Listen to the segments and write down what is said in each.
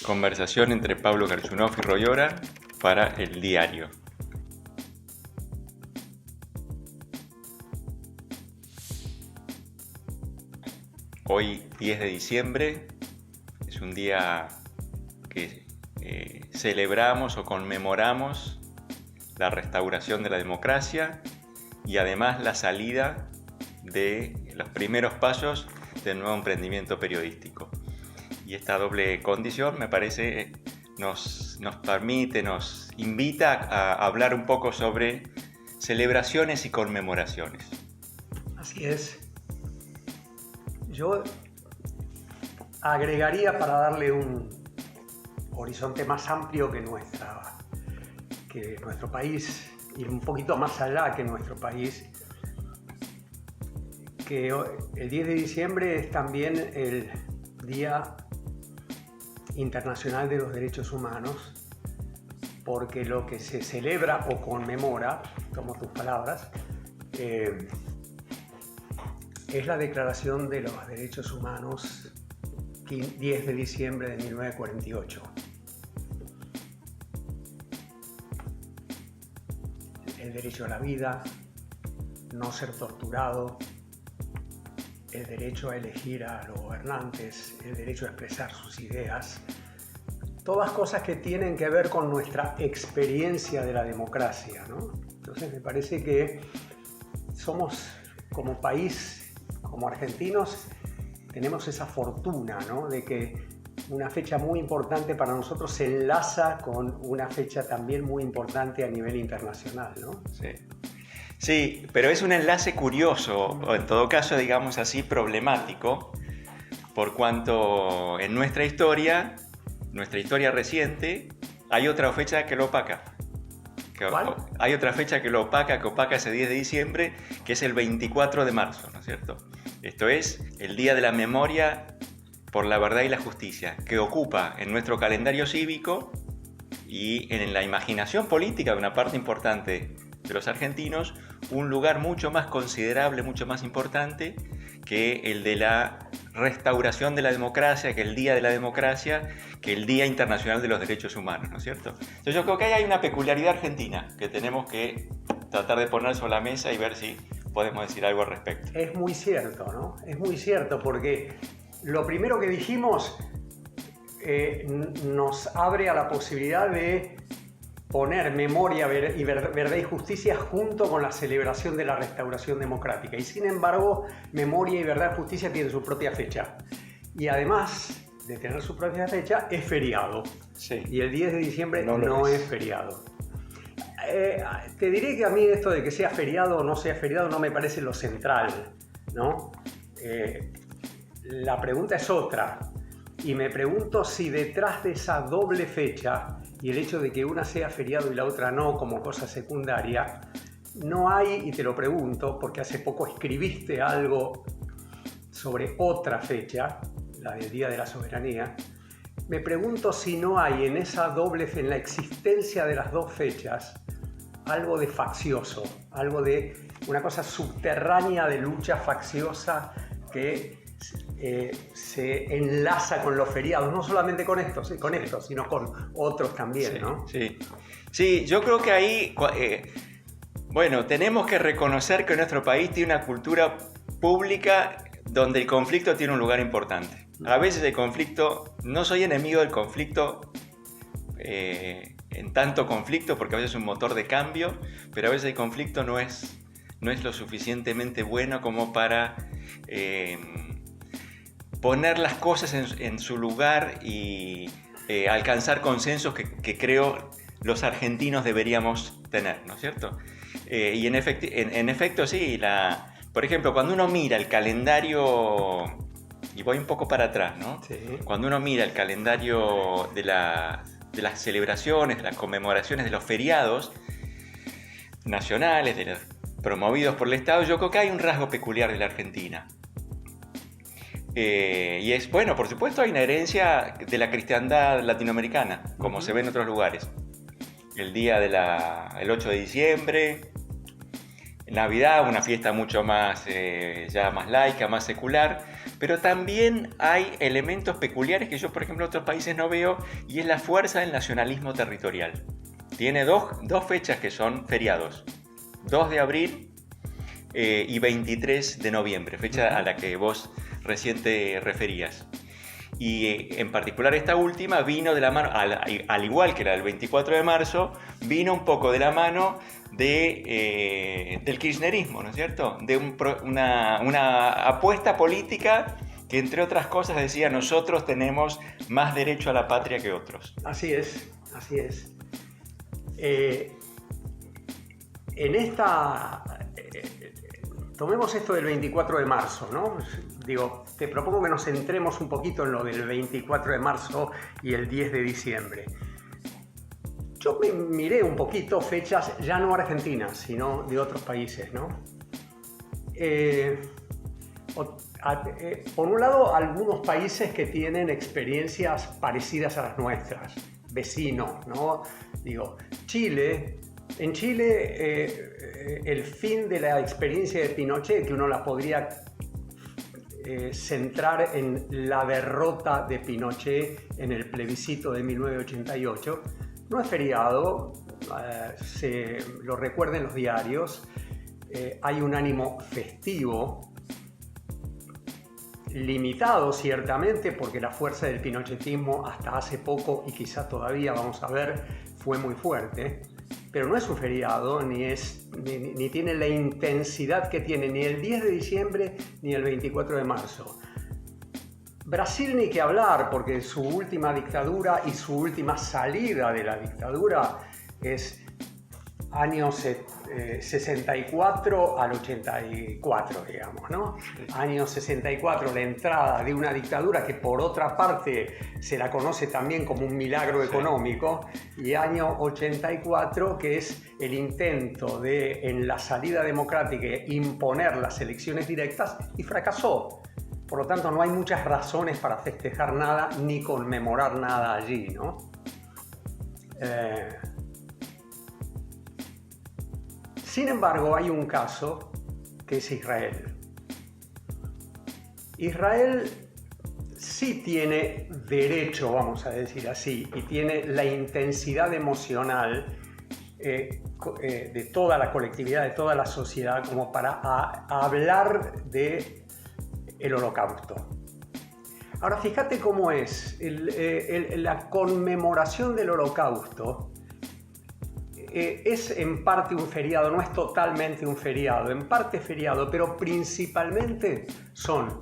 Conversación entre Pablo Garchunov y Royora para El Diario. Hoy, 10 de diciembre, es un día que celebramos o conmemoramos la restauración de la democracia y además la salida de los primeros pasos del nuevo emprendimiento periodístico. Y esta doble condición, me parece, nos permite, nos invita a hablar un poco sobre celebraciones y conmemoraciones. Así es. Yo agregaría, para darle un horizonte más amplio que nuestro país, y un poquito más allá que nuestro país, que el 10 de diciembre es también el Día Internacional de los Derechos Humanos, porque lo que se celebra o conmemora, tomo tus palabras, es la Declaración de los Derechos Humanos 10 de diciembre de 1948. El derecho a la vida, no ser torturado, el derecho a elegir a los gobernantes, el derecho a expresar sus ideas, todas cosas que tienen que ver con nuestra experiencia de la democracia, ¿no? Entonces me parece que somos, como país, como argentinos, tenemos esa fortuna, ¿no?, de que una fecha muy importante para nosotros se enlaza con una fecha también muy importante a nivel internacional, ¿no? Sí. Sí, pero es un enlace curioso, o en todo caso, digamos así, problemático, por cuanto en nuestra historia reciente, hay otra fecha que lo opaca. ¿Cuál? Hay otra fecha que opaca ese 10 de diciembre, que es el 24 de marzo, ¿no es cierto? Esto es el Día de la Memoria por la Verdad y la Justicia, que ocupa en nuestro calendario cívico y en la imaginación política de una parte importante de los argentinos un lugar mucho más considerable, mucho más importante que el de la restauración de la democracia, que el Día de la Democracia, que el Día Internacional de los Derechos Humanos, ¿no es cierto? Entonces yo creo que ahí hay una peculiaridad argentina que tenemos que tratar de poner sobre la mesa y ver si podemos decir algo al respecto. Es muy cierto, ¿no? Es muy cierto, porque lo primero que dijimos nos abre a la posibilidad de poner memoria, verdad y justicia junto con la celebración de la restauración democrática. Y sin embargo, memoria y verdad y justicia tienen su propia fecha. Y además de tener su propia fecha, es feriado. Sí. Y el 10 de diciembre no es feriado. Te diré que a mí esto de que sea feriado o no sea feriado no me parece lo central, ¿no? La pregunta es otra. Y me pregunto si detrás de esa doble fecha y el hecho de que una sea feriado y la otra no, como cosa secundaria, no hay, y te lo pregunto porque hace poco escribiste algo sobre otra fecha, la del Día de la Soberanía, me pregunto si no hay en esa doble, en la existencia de las dos fechas, algo de faccioso, algo de una cosa subterránea de lucha facciosa que se enlaza con los feriados, no solamente con estos, sino con otros también, Sí, ¿no? Sí, yo creo que ahí, tenemos que reconocer que nuestro país tiene una cultura pública donde el conflicto tiene un lugar importante. A veces el conflicto, no soy enemigo del conflicto, en tanto conflicto, porque a veces es un motor de cambio, pero a veces el conflicto no es lo suficientemente bueno como para poner las cosas en su lugar y alcanzar consensos que creo los argentinos deberíamos tener, ¿no es cierto? Y en efecto sí, por ejemplo, cuando uno mira el calendario, y voy un poco para atrás, ¿no? Sí. Cuando uno mira el calendario de las celebraciones, de las conmemoraciones, de los feriados nacionales, promovidos por el Estado, yo creo que hay un rasgo peculiar de la Argentina. Y es, bueno, por supuesto hay una herencia de la cristiandad latinoamericana, como se ve en otros lugares. El día el 8 de diciembre, Navidad, una fiesta mucho más, ya más laica, más secular, Pero también hay elementos peculiares que yo, por ejemplo, en otros países no veo, y es la fuerza del nacionalismo territorial. Tiene dos fechas que son feriados, 2 de abril y 23 de noviembre, fecha a la que vos recién te referías. Y en particular esta última vino de la mano, al igual que la del 24 de marzo, vino un poco de la mano del kirchnerismo, ¿no es cierto? De una apuesta política que, entre otras cosas, decía: nosotros tenemos más derecho a la patria que otros. Así es, así es. En esta... tomemos esto del 24 de marzo, ¿no? Digo, te propongo que nos centremos un poquito en lo del 24 de marzo y el 10 de diciembre. Yo me miré un poquito fechas, ya no argentinas, sino de otros países, ¿no? Por un lado, algunos países que tienen experiencias parecidas a las nuestras, vecinos, ¿no? Digo, Chile. En Chile, el fin de la experiencia de Pinochet, que uno la podría centrar en la derrota de Pinochet en el plebiscito de 1988, no es feriado, se lo recuerda en los diarios, hay un ánimo festivo, limitado ciertamente, porque la fuerza del pinochetismo hasta hace poco, y quizá todavía vamos a ver, fue muy fuerte. Pero no es un feriado, ni tiene la intensidad que tiene ni el 10 de diciembre ni el 24 de marzo. Brasil ni que hablar, porque su última dictadura y su última salida de la dictadura es años 64 al 84, digamos, ¿no? Años 64, la entrada de una dictadura que, por otra parte, se la conoce también como un milagro económico, y año 84, que es el intento de, en la salida democrática, imponer las elecciones directas, y fracasó. Por lo tanto, no hay muchas razones para festejar nada ni conmemorar nada allí, ¿no? Sin embargo, hay un caso que es Israel. Israel sí tiene derecho, vamos a decir así, y tiene la intensidad emocional de toda la colectividad, de toda la sociedad, como para hablar de el Holocausto. Ahora, fíjate cómo es la conmemoración del Holocausto. Es en parte un feriado, no es totalmente un feriado, en parte feriado, pero principalmente son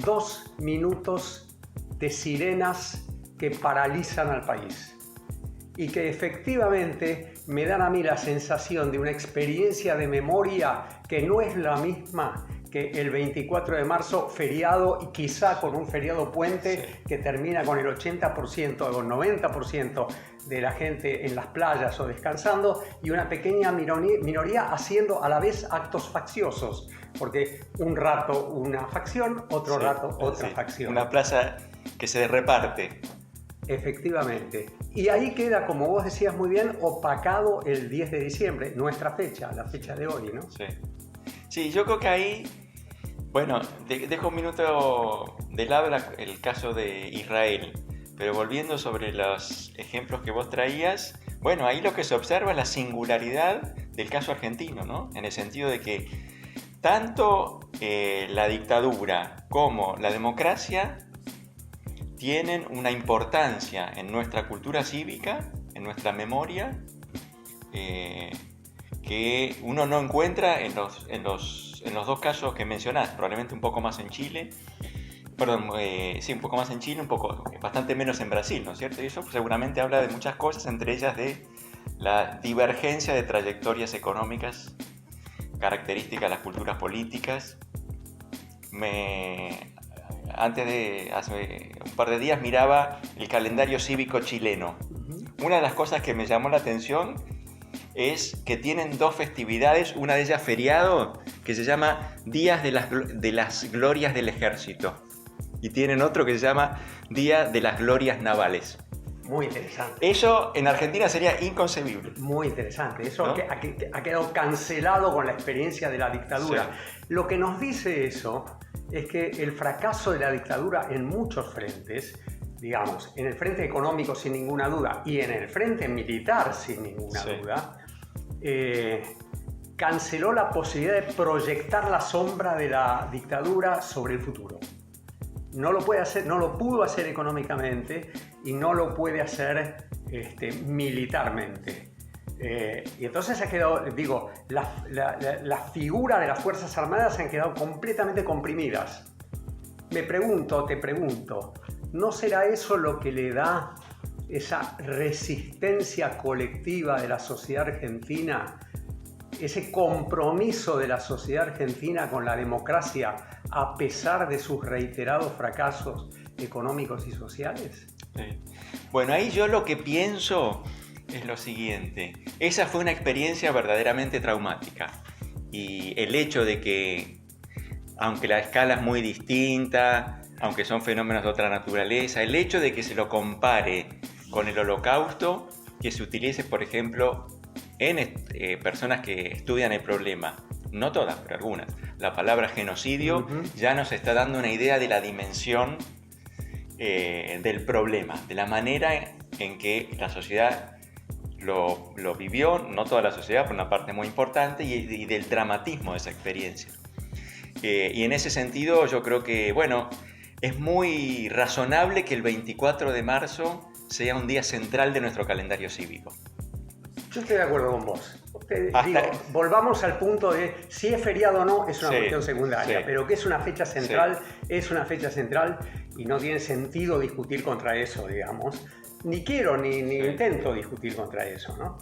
2 minutos de sirenas que paralizan al país y que efectivamente me dan a mí la sensación de una experiencia de memoria que no es la misma que el 24 de marzo, feriado, y quizá con un feriado puente que termina con el 80% o el 90% de la gente en las playas o descansando, y una pequeña minoría haciendo a la vez actos facciosos, porque un rato una facción, otro rato otra facción. Una plaza que se reparte. Efectivamente. Y ahí queda, como vos decías muy bien, opacado el 10 de diciembre, nuestra fecha, la fecha de hoy, ¿no? Sí, yo creo que ahí, bueno, dejo un minuto de lado el caso de Israel, pero volviendo sobre los ejemplos que vos traías, bueno, ahí lo que se observa es la singularidad del caso argentino, ¿no? En el sentido de que tanto la dictadura como la democracia tienen una importancia en nuestra cultura cívica, en nuestra memoria, que uno no encuentra en los 2 casos que mencionás, probablemente un poco más en Chile, un poco más en Chile, bastante menos en Brasil, ¿no es cierto? Y eso seguramente habla de muchas cosas, entre ellas de la divergencia de trayectorias económicas, características de las culturas políticas. Hace un par de días miraba el calendario cívico chileno. Una de las cosas que me llamó la atención es que tienen 2 festividades, una de ellas feriado, que se llama Días de las Glorias del Ejército, y tienen otro que se llama Día de las Glorias Navales. Muy interesante. Eso en Argentina sería inconcebible. Muy interesante. Eso, ¿no? ha quedado cancelado con la experiencia de la dictadura. Sí. Lo que nos dice eso es que el fracaso de la dictadura en muchos frentes, digamos, en el frente económico sin ninguna duda y en el frente militar sin ninguna duda, canceló la posibilidad de proyectar la sombra de la dictadura sobre el futuro. No lo puede hacer, no lo pudo hacer económicamente y no lo puede hacer militarmente. Y entonces se ha quedado, digo, la figura de las Fuerzas Armadas se han quedado completamente comprimidas. Te pregunto, ¿no será eso lo que le da esa resistencia colectiva de la sociedad argentina, ese compromiso de la sociedad argentina con la democracia a pesar de sus reiterados fracasos económicos y sociales? Sí. Bueno, ahí yo lo que pienso es lo siguiente. Esa fue una experiencia verdaderamente traumática. Y el hecho de que, aunque la escala es muy distinta, aunque son fenómenos de otra naturaleza, el hecho de que se lo compare con el Holocausto, que se utilice, por ejemplo, en personas que estudian el problema, no todas, pero algunas, la palabra genocidio ya nos está dando una idea de la dimensión del problema, de la manera en que la sociedad lo vivió, no toda la sociedad, por una parte muy importante, y del dramatismo de esa experiencia. Y en ese sentido yo creo que, bueno, es muy razonable que el 24 de marzo sea un día central de nuestro calendario cívico. Yo estoy de acuerdo con vos. Digo, volvamos al punto de si es feriado o no, es una cuestión secundaria, pero que es una fecha central, es una fecha central y no tiene sentido discutir contra eso, digamos. Ni quiero ni intento discutir contra eso, ¿no?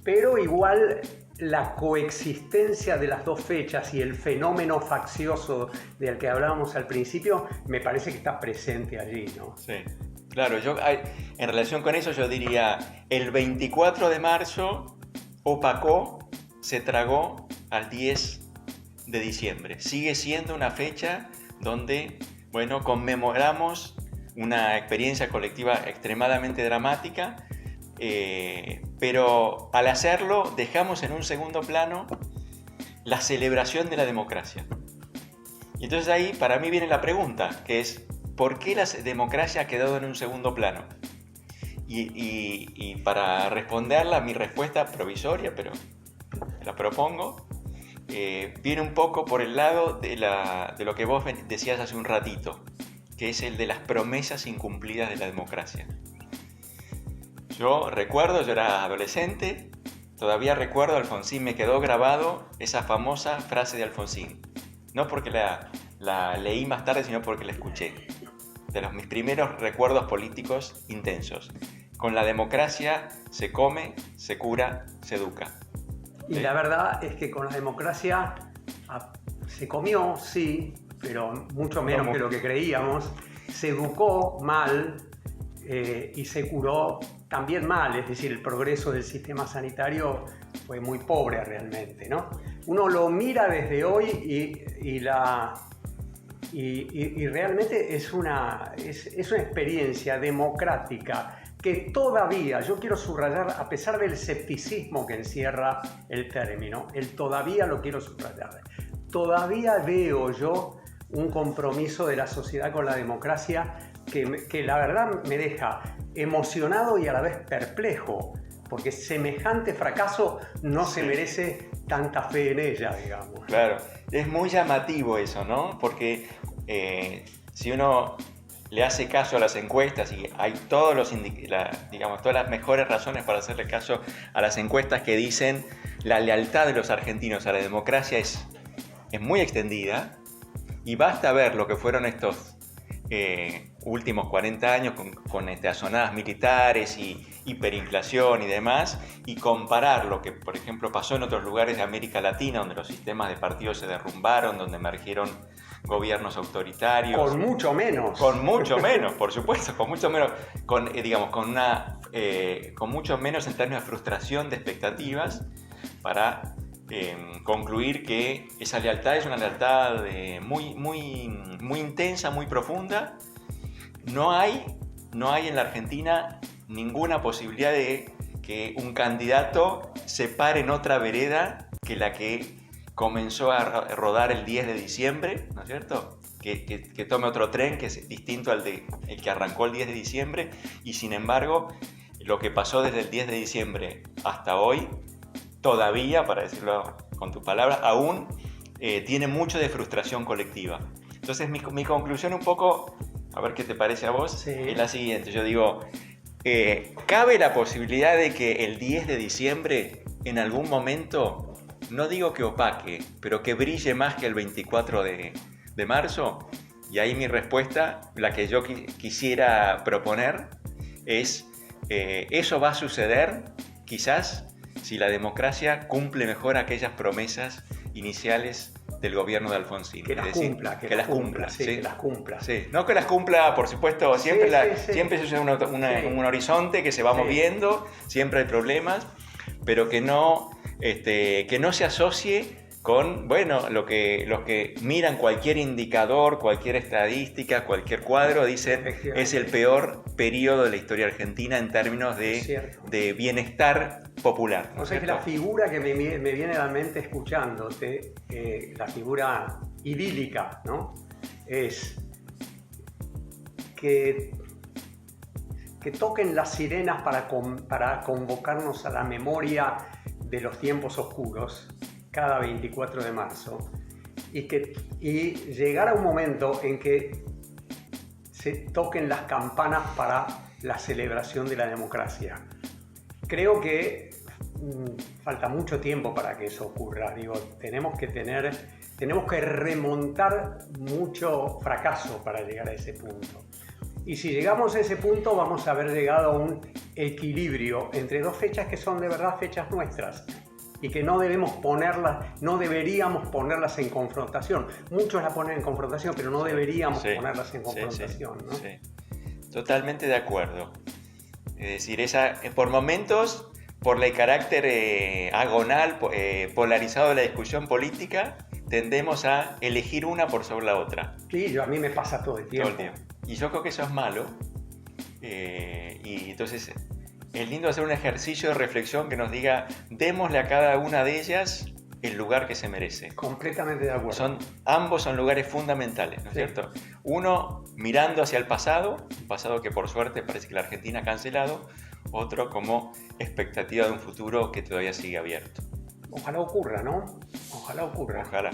Pero igual la coexistencia de las dos fechas y el fenómeno faccioso del que hablábamos al principio me parece que está presente allí, ¿no? Sí. Claro, en relación con eso yo diría, el 24 de marzo opacó, se tragó al 10 de diciembre. Sigue siendo una fecha donde, bueno, conmemoramos una experiencia colectiva extremadamente dramática, pero al hacerlo dejamos en un segundo plano la celebración de la democracia. Y entonces ahí para mí viene la pregunta, que es, ¿por qué la democracia ha quedado en un segundo plano? Y para responderla, mi respuesta provisoria, pero la propongo, viene un poco por el lado de lo que vos decías hace un ratito, que es el de las promesas incumplidas de la democracia. Yo era adolescente, todavía recuerdo, Alfonsín, me quedó grabado esa famosa frase de Alfonsín. No porque la leí más tarde, sino porque la escuché. De mis primeros recuerdos políticos intensos. Con la democracia se come, se cura, se educa. Y la verdad es que con la democracia se comió, sí, pero mucho menos que lo que creíamos. Se educó mal y se curó también mal. Es decir, el progreso del sistema sanitario fue muy pobre realmente, ¿no? Uno lo mira desde hoy y realmente es una experiencia democrática que todavía, yo quiero subrayar, a pesar del escepticismo que encierra el término, todavía lo quiero subrayar, todavía veo yo un compromiso de la sociedad con la democracia que la verdad me deja emocionado y a la vez perplejo, porque semejante fracaso no se merece tanta fe en ella, digamos. Claro, es muy llamativo eso, ¿no? Porque si uno le hace caso a las encuestas y hay todas las mejores razones para hacerle caso a las encuestas que dicen la lealtad de los argentinos a la democracia es muy extendida, y basta ver lo que fueron estos últimos 40 años con asonadas militares y hiperinflación y demás, y comparar lo que, por ejemplo, pasó en otros lugares de América Latina, donde los sistemas de partidos se derrumbaron, donde emergieron gobiernos autoritarios. Con mucho menos. Con mucho menos, por supuesto, con mucho menos, con mucho menos en términos de frustración de expectativas, para concluir que esa lealtad es una lealtad muy intensa, muy profunda. No hay en la Argentina ninguna posibilidad de que un candidato se pare en otra vereda que la que comenzó a rodar el 10 de diciembre, ¿no es cierto? Que tome otro tren que es distinto al el que arrancó el 10 de diciembre, y sin embargo, lo que pasó desde el 10 de diciembre hasta hoy, todavía, para decirlo con tus palabras, aún tiene mucho de frustración colectiva. Entonces mi conclusión un poco, a ver qué te parece a vos, Sí. es la siguiente. Yo digo, ¿cabe la posibilidad de que el 10 de diciembre en algún momento, no digo que opaque, pero que brille más que el 24 de marzo? Y ahí mi respuesta, la que yo quisiera proponer, es eso va a suceder quizás si la democracia cumple mejor aquellas promesas iniciales del gobierno de Alfonsín. Que las cumpla, que las cumpla. sí, ¿sí? que las cumpla. Sí. No que las cumpla, por supuesto, siempre, Sí. siempre se usa un horizonte que se va Sí. moviendo, siempre hay problemas, pero que no se asocie con, bueno, los que miran cualquier indicador, cualquier estadística, cualquier cuadro, dicen es el peor periodo de la historia argentina en términos de bienestar popular. ¿no O sea que la figura que me viene a la mente escuchándote, la figura idílica, ¿no? Es que toquen las sirenas para convocarnos a la memoria de los tiempos oscuros cada 24 de marzo y llegar a un momento en que se toquen las campanas para la celebración de la democracia. Creo que falta mucho tiempo para que eso ocurra. Digo, tenemos que remontar mucho fracaso para llegar a ese punto. Y si llegamos a ese punto, vamos a haber llegado a un equilibrio entre dos fechas que son de verdad fechas nuestras y que no deberíamos ponerlas en confrontación. Muchos la ponen en confrontación, pero no deberíamos ponerlas en confrontación. ¿no? Sí. Totalmente de acuerdo. Es decir, por momentos, por el carácter agonal, polarizado de la discusión política, tendemos a elegir una por sobre la otra. Sí, a mí me pasa todo el tiempo. Y yo creo que eso es malo. Y entonces es lindo hacer un ejercicio de reflexión que nos diga, démosle a cada una de ellas el lugar que se merece. Completamente de acuerdo. Ambos son lugares fundamentales, ¿no es cierto? Uno mirando hacia el pasado, un pasado que por suerte parece que la Argentina ha cancelado, otro como expectativa de un futuro que todavía sigue abierto. Ojalá ocurra, ¿no? Ojalá ocurra. Ojalá.